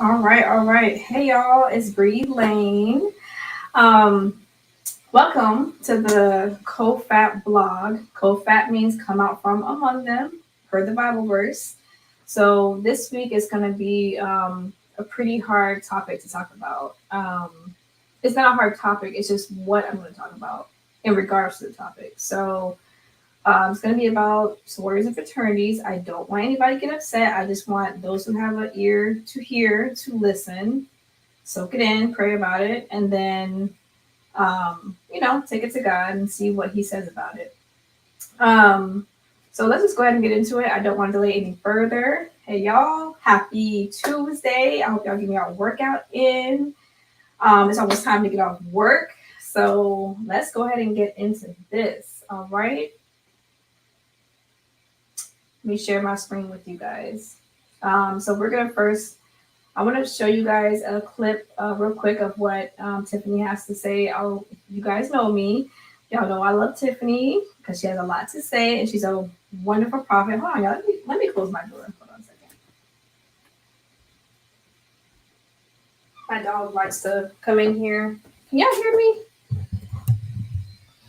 All right. Hey y'all, it's Bree Lane. Um, Welcome to the C.O.F.A.T blog. C.O.F.A.T means come out from among them, per the Bible verse. So this week is going to be a pretty hard topic to talk about. It's not a hard topic, it's just what I'm going to talk about in regards to the topic. So it's going to be about sororities and fraternities. I don't want anybody to get upset. I just want those who have an ear to hear to listen, soak it in, pray about it, and then, take it to God and see what He says about it. Um, so let's just go ahead and get into it. I don't want to delay any further. Hey, y'all, happy Tuesday. I hope y'all getting your workout in. It's almost time to get off work. So let's go ahead and get into this. All right. Let me share my screen with you guys. So we're gonna first, I want to show you guys a clip real quick of what Tiphani has to say. You guys know me. Y'all know I love Tiphani because she has a lot to say and she's a wonderful prophet. Hold on, y'all. Let me close my door. Hold on a second. My dog likes to come in here. Can y'all hear me?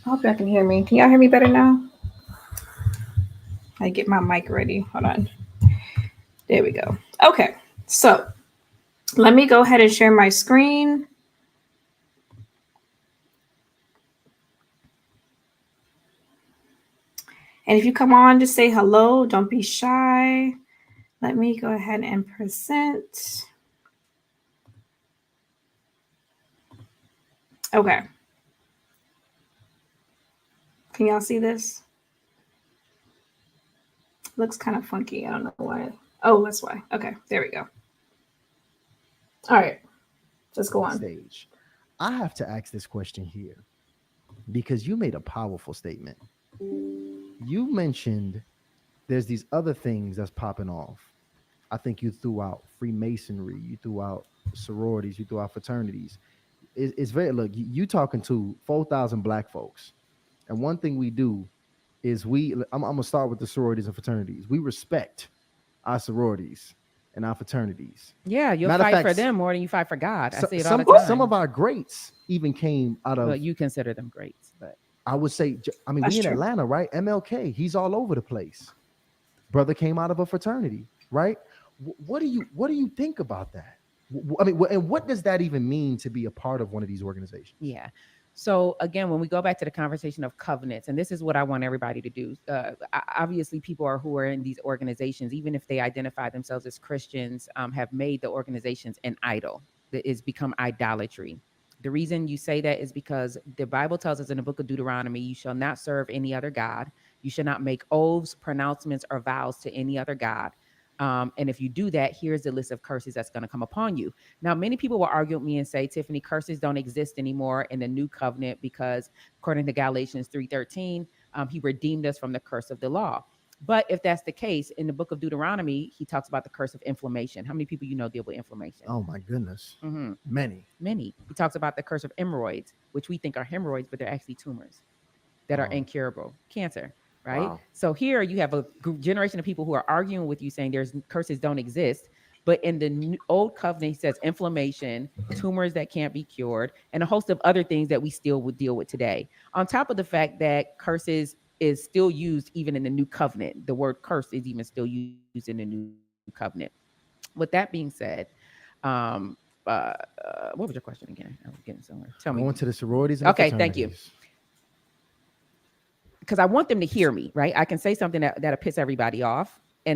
I hope y'all can hear me. Can y'all hear me better now? I get my mic ready. Hold on. There we go. Okay, so let me go ahead and share my screen. And if you come on, just say hello. Don't be shy. Let me go ahead and present. Okay. Can y'all see this? Looks kind of funky. I don't know why. Oh, that's why. Okay, there we go. All right, just go on. Stage. I have to ask this question here because you made a powerful statement. You mentioned there's these other things that's popping off. I think you threw out Freemasonry, you threw out sororities, you threw out fraternities. It's very look. You talking to 4,000 black folks, and one thing we do is I'm gonna start with the sororities and fraternities. We respect our sororities and our fraternities. Yeah, you'll Matter of fight fact, for them more than you fight for God. I see it all the some time. of our greats even came out of. Well, you consider them greats, but I would say, I mean, That's we in true. Atlanta, right? MLK, he's all over the place. Brother came out of a fraternity, right? What do you think about that? I mean, and what does that even mean to be a part of one of these organizations? yeah. So again, when we go back to the conversation of covenants, and this is what I want everybody to do. Obviously, people who are in these organizations, even if they identify themselves as Christians, have made the organizations an idol. That is become idolatry. The reason you say that is because the Bible tells us in the book of Deuteronomy, you shall not serve any other God. You shall not make oaths, pronouncements, or vows to any other God. And if you do that, here's the list of curses that's going to come upon you. Now, many people will argue with me and say, Tiphani, curses don't exist anymore in the new covenant because according to Galatians 3:13, he redeemed us from the curse of the law. But if that's the case, in the book of Deuteronomy, he talks about the curse of inflammation. How many people deal with inflammation? Oh my goodness, Mm-hmm. many. He talks about the curse of hemorrhoids, which we think are hemorrhoids, but they're actually tumors that are incurable, cancer. Right. Wow. So here you have a generation of people who are arguing with you saying there's curses don't exist. But in the old covenant, he says inflammation, tumors that can't be cured, and a host of other things that we still would deal with today. On top of the fact that curses is still used even in the new covenant. The word curse is even still used in the new covenant. With that being said, um, what was your question again? I was getting somewhere. Tell me. Going to the sororities and the Okay, thank you. fraternities. Because I want them to hear me, right? I can say something that'll piss everybody off. And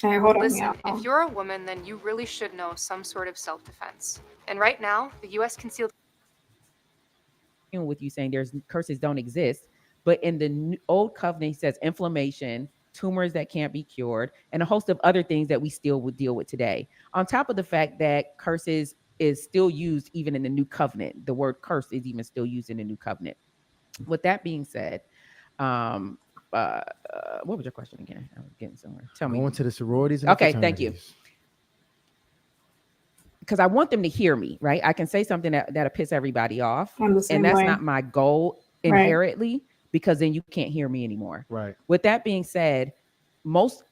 All right, hold on. Listen, Y'all. if you're a woman, then you really should know some sort of self-defense. And right now, the U.S. concealed with you saying there's curses don't exist, but in the old covenant, he says inflammation, tumors that can't be cured, and a host of other things that we still would deal with today. On top of the fact that curses is still used even in the new covenant. The word curse is even still used in the new covenant. With that being said, um, what was your question again? I was getting somewhere. Tell me. Going to the sororities and the Okay, fraternities. thank you. Because I want them to hear me, right? I can say something that'll piss everybody off. I'm the same And that's way. not my goal inherently, because then you can't hear me anymore. Right. With that being said, most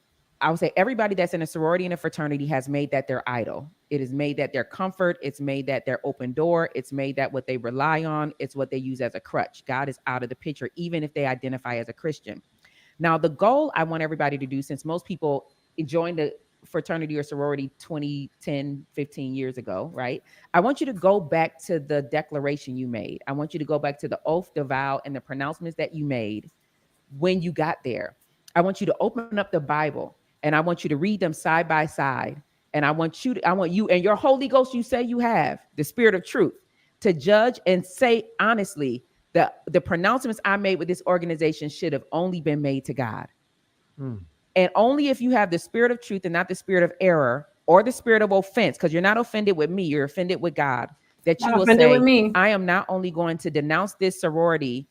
I would say everybody that's in a sorority and a fraternity has made that their idol. It is made that their comfort. It's made that their open door. It's made that what they rely on. It's what they use as a crutch. God is out of the picture, even if they identify as a Christian. Now, the goal I want everybody to do, since most people joined the fraternity or sorority 20, 10, 15 years ago, right? I want you to go back to the declaration you made. I want you to go back to the oath, the vow, and the pronouncements that you made when you got there. I want you to open up the Bible and I want you to read them side by side. And I want you and your Holy Ghost, you say you have the Spirit of truth, to judge and say honestly, the pronouncements I made with this organization should have only been made to God. And only if you have the Spirit of truth and not the spirit of error or the spirit of offense, because you're not offended with me, you're offended with God, that you will say, I am not only going to denounce this sorority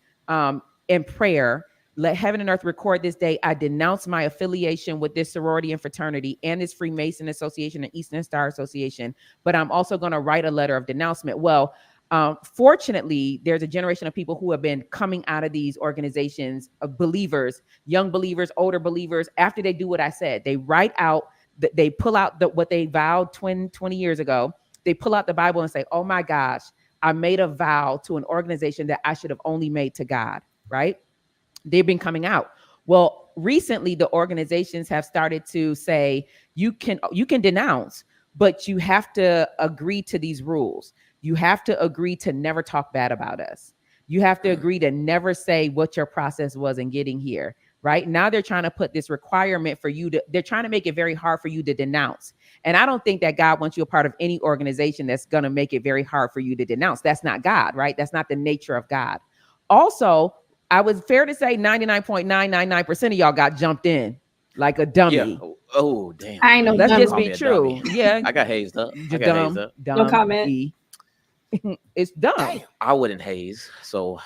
in prayer. Let heaven and earth record this day. I denounce my affiliation with this sorority and fraternity and this Freemason Association and Eastern Star Association, but I'm also going to write a letter of denouncement. Well, fortunately, there's a generation of people who have been coming out of these organizations of believers, young believers, older believers. After they do what I said, they write out, they pull out what they vowed 20 years ago. They pull out the Bible and say, oh my gosh, I made a vow to an organization that I should have only made to God, right? They've been coming out. Well, recently the organizations have started to say, you can denounce, but you have to agree to these rules. You have to agree to never talk bad about us. You have to agree to never say what your process was in getting here, right? Now they're trying to put this requirement for you they're trying to make it very hard for you to denounce. And I don't think that God wants you a part of any organization that's going to make it very hard for you to denounce. That's not God, right? That's not the nature of God. Also, I was fair to say 99.999% of y'all got jumped in like a dummy. Yeah. Oh, damn. I know. Let's just Call be me a true. dummy. Yeah. I got hazed up. Just dumb. No comment. It's dumb. Damn. I wouldn't haze. So,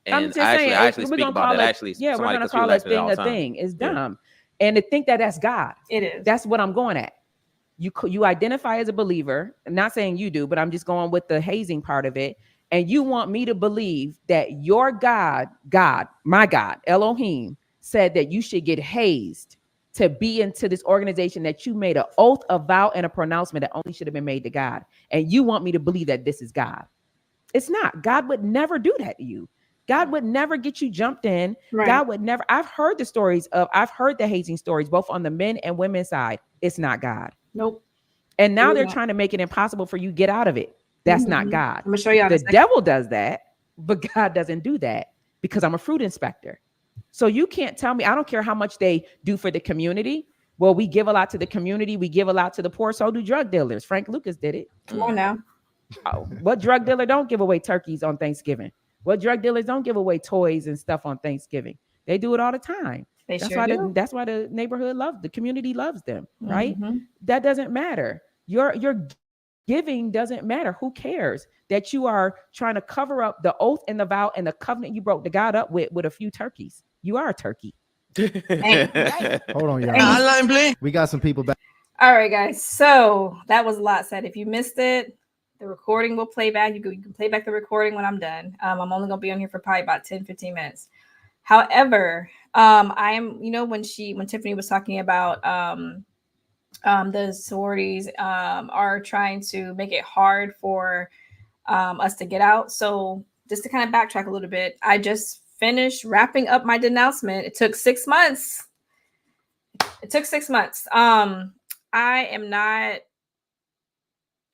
I'm and just I saying, actually we're speak gonna about call that. it, Actually, yeah, we're somebody gonna could speak call like it that all being the a time. thing. It's Yeah. dumb, and to think that that's God. It is. That's what I'm going at. You identify as a believer. I'm not saying you do, but I'm just going with the hazing part of it. And you want me to believe that your God, my God, Elohim, said that you should get hazed to be into this organization that you made an oath, a vow, and a pronouncement that only should have been made to God. And you want me to believe that this is God. It's not. God would never do that to you. God would never get you jumped in. Right. God would never. I've heard the hazing stories, both on the men and women's side. It's not God. Nope. And now they're trying to make it impossible for you to get out of it. That's not God. I'm gonna show you. The devil does that, but God doesn't do that because I'm a fruit inspector. So you can't tell me, I don't care how much they do for the community. Well, we give a lot to the community. We give a lot to the poor. So do drug dealers. Frank Lucas did it. Come on now. What drug dealer don't give away turkeys on Thanksgiving? What drug dealers don't give away toys and stuff on Thanksgiving? They do it all the time. That's why the neighborhood loves, the community loves them, right? That doesn't matter. Your giving doesn't matter. Who cares that you are trying to cover up the oath and the vow and the covenant you broke to God up with a few turkeys? You are a turkey. Hold on, y'all. We got some people back. All right, guys. So that was a lot said. If you missed it, the recording will play back. You can play back the recording when I'm done. I'm only going to be on here for probably about 10, 15 minutes. However, I am, when Tiphani was talking about the sororities are trying to make it hard for us to get out. So just to kind of backtrack a little bit, I just finished wrapping up my denouncement. It took 6 months. I am not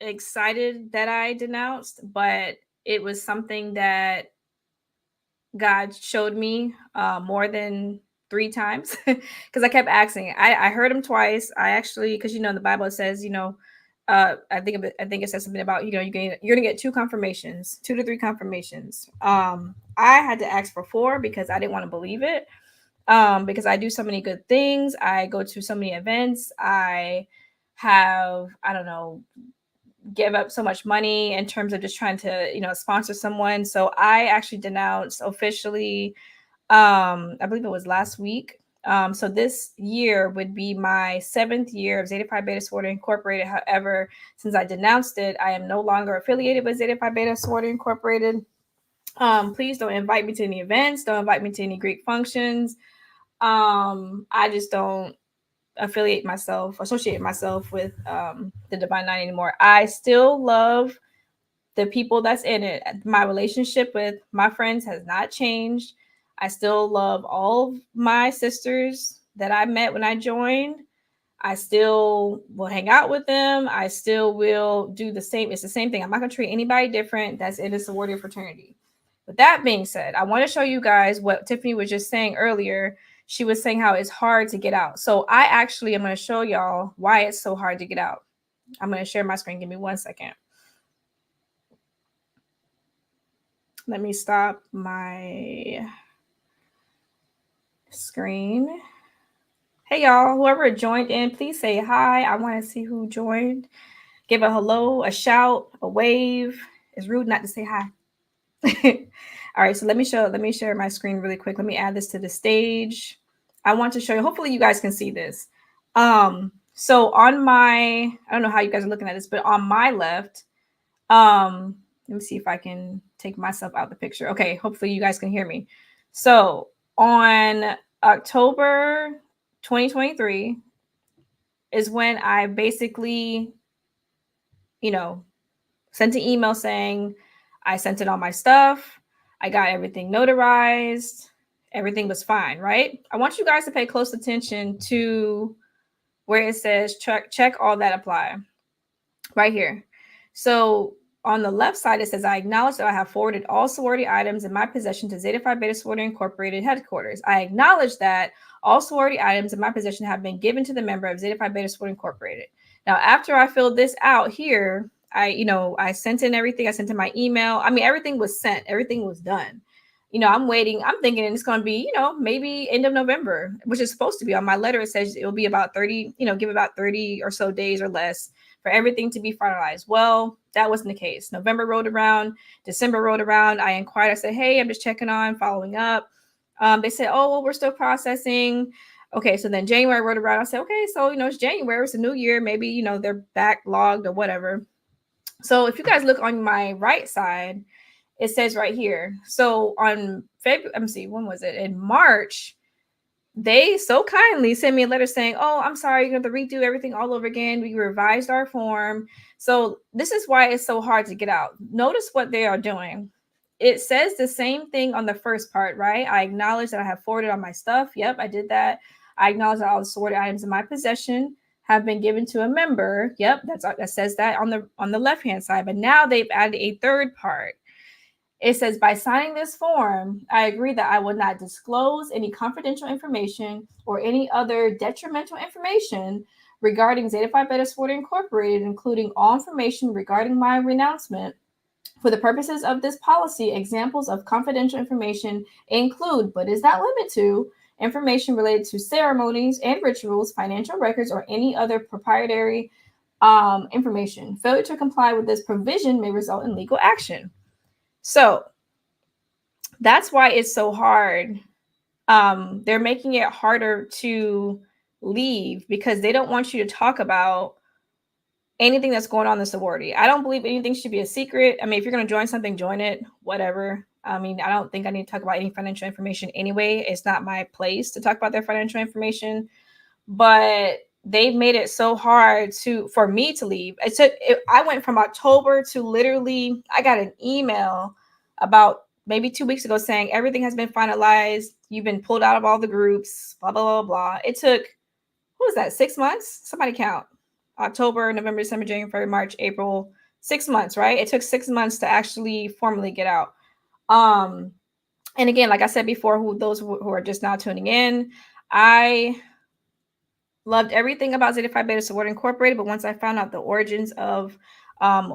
excited that I denounced, but it was something that God showed me more than 3 times because I kept asking. I heard him twice. I actually, because the Bible says, I think it says something about you're gonna get 2 confirmations, 2 to 3 confirmations. I had to ask for 4 because I didn't want to believe it. Because I do so many good things. I go to so many events. I have, give up so much money in terms of just trying to, sponsor someone. So I actually denounced officially, I believe it was last week. So this year would be my 7th year of Zetaphibeta Sorority Incorporated. However, since I denounced it, I am no longer affiliated with Zetaphibeta Sorority Incorporated. Please don't invite me to any events. Don't invite me to any Greek functions. I just don't associate myself with the Divine Nine anymore. I still love the people that's in it. My relationship with my friends has not changed. I still love all of my sisters that I met when I joined. I still will hang out with them. I still will do the same. It's the same thing. I'm not going to treat anybody different that's in a sorority or fraternity. With that being said, I want to show you guys what Tiffany was just saying earlier. She was saying how it's hard to get out. So I actually am going to show y'all why it's so hard to get out. I'm going to share my screen. Give me 1 second. Let me stop my screen. Hey, y'all, whoever joined in, please say hi. I want to see who joined. Give a hello, a shout, a wave. It's rude not to say hi. All right, so let me share my screen really quick. Let me add this to the stage. I want to show you, hopefully you guys can see this. So on my, I don't know how you guys are looking at this, but on my left, let me see if I can take myself out the picture. Okay, hopefully you guys can hear me. So on October 2023 is when I basically, sent an email saying I sent in all my stuff. I got everything notarized. Everything was fine, right? I want you guys to pay close attention to where it says check all that apply right here. So on the left side, it says, I acknowledge that I have forwarded all sorority items in my possession to Zetaphibeta Sorority Incorporated headquarters. I acknowledge that all sorority items in my possession have been given to the member of Zetaphibeta Sorority Incorporated. Now, after I filled this out here, I sent in everything. I sent in my email. I mean, everything was sent. Everything was done. I'm waiting. I'm thinking it's going to be, maybe end of November, which is supposed to be on my letter. It says it'll be about 30, give about 30 or so days or less for everything to be finalized. Well, that wasn't the case. November rolled around, December rolled around. I inquired. I said, hey, I'm just checking on, following up. They said, oh, well, we're still processing. Okay, so then January rolled around. I said, okay, so, it's January. It's a new year. Maybe, they're backlogged or whatever. So if you guys look on my right side, it says right here. So on February, let me see, when was it? In March, they so kindly sent me a letter saying, oh, I'm sorry, you're going to redo everything all over again. We revised our form. So this is why it's so hard to get out. Notice what they are doing. It says the same thing on the first part, right? I acknowledge that I have forwarded on my stuff. Yep, I did that. I acknowledge that all the sorority items in my possession have been given to a member. Yep, that says that on the left-hand side. But now they've added a third part. It says, by signing this form, I agree that I will not disclose any confidential information or any other detrimental information regarding Zetaphibeta Sorority Incorporated, including all information regarding my renouncement. For the purposes of this policy, examples of confidential information include, but is not limited to, information related to ceremonies and rituals, financial records, or any other proprietary information. Failure to comply with this provision may result in legal action. So that's why it's so hard. They're making it harder to leave because they don't want you to talk about anything that's going on in the sorority. I don't believe anything should be a secret. I mean, if you're going to join something, join it, whatever. I mean, I don't think I need to talk about any financial information anyway. It's not my place to talk about their financial information, but they've made it so hard for me to leave. I went from October to literally, I got an email about maybe 2 weeks ago saying everything has been finalized. You've been pulled out of all the groups, blah, blah, blah, blah. It took, what was that, 6 months? Somebody count. October, November, December, January, February, March, April, 6 months, right? It took 6 months to actually formally get out. And again, like I said before, those who are just now tuning in, I loved everything about Zetaphibeta Sorority Incorporated, but once I found out the origins of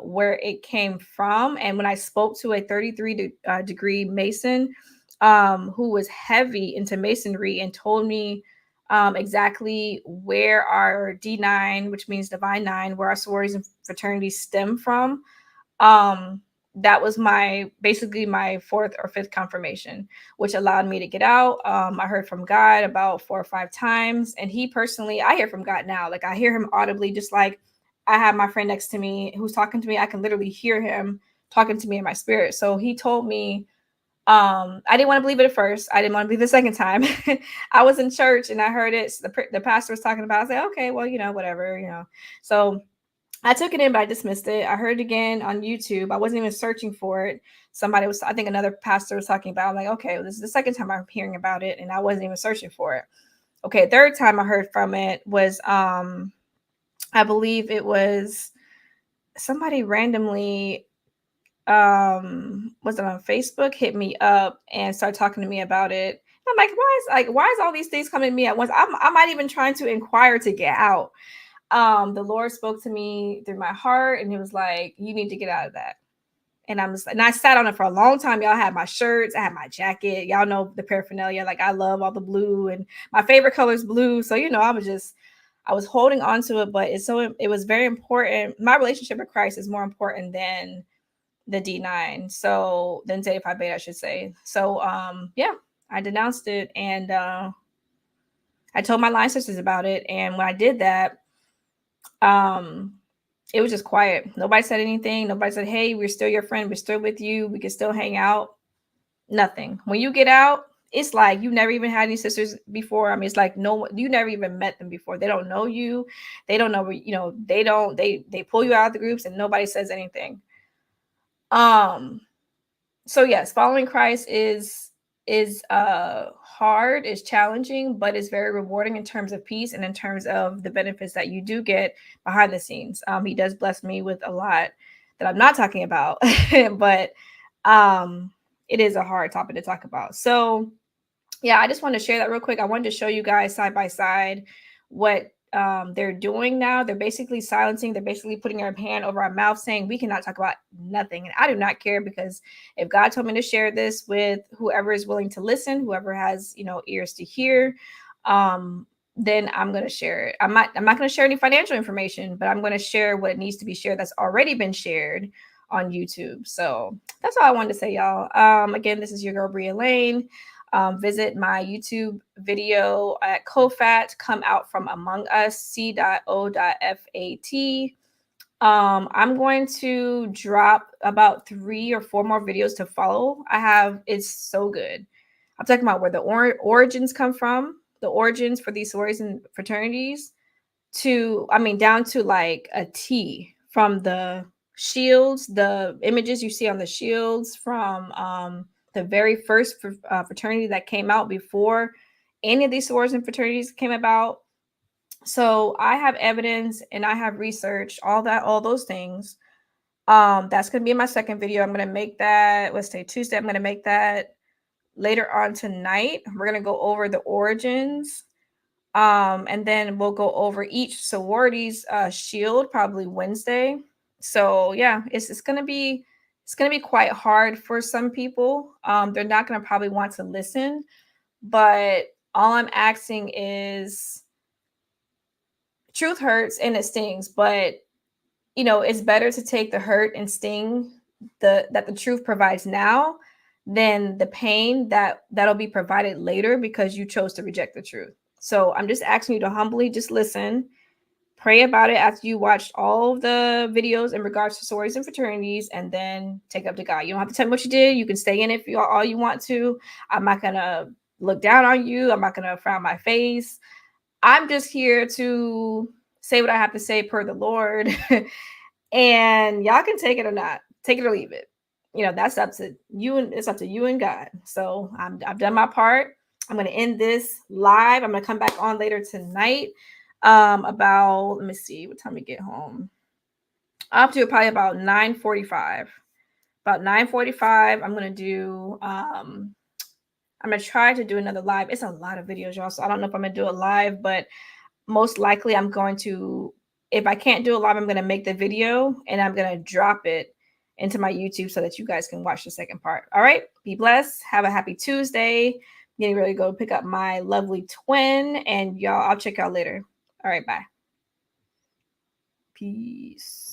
where it came from, and when I spoke to a 33-degree Mason who was heavy into Masonry and told me exactly where our D9, which means Divine Nine, where our sororities and fraternities stem from, that was basically my fourth or fifth confirmation, which allowed me to get out. I heard from God about 4 or 5 times, and he personally, I hear from God now. Like I hear him audibly, just like I have my friend next to me who's talking to me. I can literally hear him talking to me in my spirit. So he told me I didn't want to believe it at first. I didn't want to believe it the second time. I was in church and I heard it. The pastor was talking about it. I was like, okay, well, whatever. So I took it in, but I dismissed it. I heard it again on YouTube. I wasn't even searching for it. I think another pastor was talking about it. I'm like, okay, well, this is the second time I'm hearing about it, and I wasn't even searching for it. Okay, third time I heard from it was, I believe it was somebody randomly, was it on Facebook, hit me up and started talking to me about it. I'm like, why is all these things coming to me at once? I might even trying to inquire to get out. The Lord spoke to me through my heart, and it was like, you need to get out of that. And I sat on it for a long time. Y'all had my shirts, I had my jacket. Y'all know the paraphernalia. Like, I love all the blue, and my favorite color is blue. So, I was holding on to it, but it was very important. My relationship with Christ is more important than the D9. So then Zetaphibeta, I should say. So, yeah, I denounced it, and I told my line sisters about it. And when I did that, it was just quiet. Nobody said anything. Nobody said, hey, we're still your friend. We're still with you. We can still hang out. Nothing. When you get out, it's like you never even had any sisters before. I mean, it's like you never even met them before. They don't know you. They don't know, they pull you out of the groups and nobody says anything. So yes, following Christ is hard, is challenging, but it's very rewarding in terms of peace and in terms of the benefits that you do get behind the scenes. He does bless me with a lot that I'm not talking about, but it is a hard topic to talk about. So yeah, I just wanted to share that real quick. I wanted to show you guys side by side what they're doing now. They're basically silencing. They're basically putting their hand over our mouth saying we cannot talk about nothing. And I do not care, because if God told me to share this with whoever is willing to listen, whoever has, ears to hear, then I'm going to share it. I'm not going to share any financial information, but I'm going to share what needs to be shared that's already been shared on YouTube. So that's all I wanted to say, y'all. Again, this is your girl, Bria Lane. Visit my YouTube video at C.O.F.A.T, Come Out From Among Us, C.O.F.A.T. I'm going to drop about 3 or 4 more videos to follow. It's so good. I'm talking about where the origins come from, the origins for these sororities and fraternities, down to like a T, from the shields, the images you see on the shields from the very first fraternity that came out before any of these sororities and fraternities came about. So I have evidence and I have research, all those things. That's going to be in my second video. I'm going to make that, let's say Tuesday. I'm going to make that later on tonight. We're going to go over the origins. And then we'll go over each sorority's shield probably Wednesday. So yeah, it's gonna be quite hard for some people. They're not gonna probably want to listen, but all I'm asking is, truth hurts and it stings, but it's better to take the hurt and sting that the truth provides now than the pain that'll be provided later because you chose to reject the truth. So I'm just asking you to humbly just listen, pray about it after you watched all the videos in regards to sororities and fraternities, and then take up to God. You don't have to tell me what you did. You can stay in it for all you want to. I'm not going to look down on you. I'm not going to frown my face. I'm just here to say what I have to say per the Lord. And y'all can take it or not. Take it or leave it. That's up to you, and it's up to you and God. So I've done my part. I'm going to end this live. I'm going to come back on later tonight. About, let me see what time we get home. Up to probably about 9:45. About 9:45, I'm going to do, I'm going to try to do another live. It's a lot of videos, y'all. So I don't know if I'm going to do it live, but most likely I'm going to, if I can't do it live, I'm going to make the video and I'm going to drop it into my YouTube so that you guys can watch the second part. All right. Be blessed. Have a happy Tuesday. Getting ready to go pick up my lovely twin, and y'all, I'll check y'all later. All right. Bye. Peace.